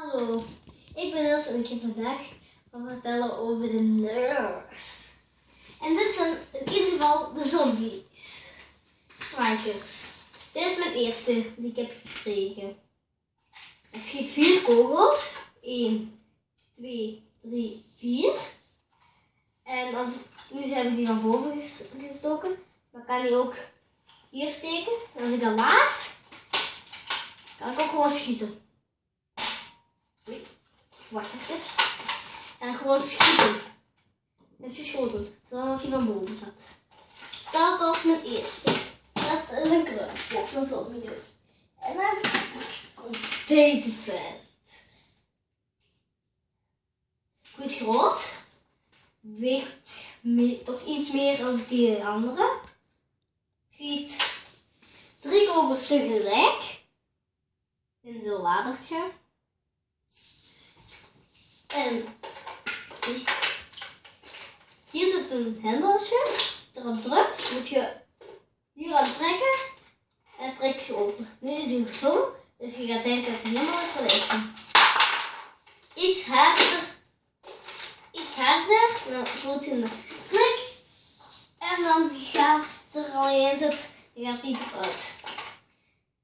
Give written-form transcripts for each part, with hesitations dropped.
Hallo, ik ben Ilse en ik ga vandaag wat vertellen over de nerds. En dit zijn in ieder geval de zombies. Strikers. Dit is mijn eerste die ik heb gekregen. Hij schiet 4 kogels. 1, 2, 3, 4. En nu heb ik die van boven gestoken. Dan kan hij ook hier steken. En als ik dat laat, kan ik ook gewoon schieten. Wacht even. En gewoon schieten. Het is geschoten, zodat hij van boven zat. Dat was mijn eerste. Dat is een kruisblok van zo'n milieu. En dan komt deze vent. Goed groot. Weegt toch iets meer dan die andere. Schiet 3 kogels tegelijk. In zo'n ladertje. En hier zit een hendeltje. Erop drukt, moet je hier aan trekken en trek je open. Nu is hij gezongen, dus je gaat denken dat hij helemaal is verlezen. Iets harder, dan voelt je een klik en dan gaat ze er al in zitten, dan gaat hij eruit.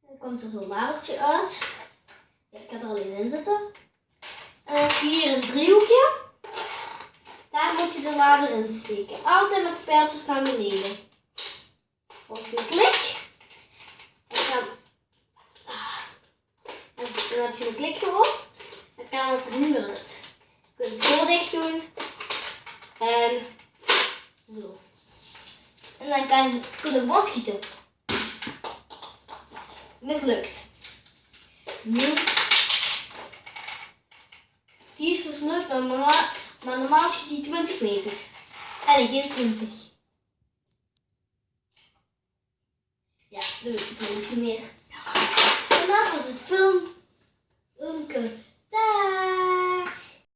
Dan komt er zo'n ladertje uit. Ja, ik heb er alleen in zitten. En dan heb je hier een driehoekje. Daar moet je de lader in steken. Altijd met de pijltjes naar beneden. Volgens een klik. En dan heb je een klik gehoord. Dan kan het er niet meer uit. Je kunt het zo dicht doen. En zo. En dan kun je gewoon schieten. Mislukt. Nu. Die is mislukt, maar normaal schiet die 20 meter. En geen 20. Ja, doe ik niet meer.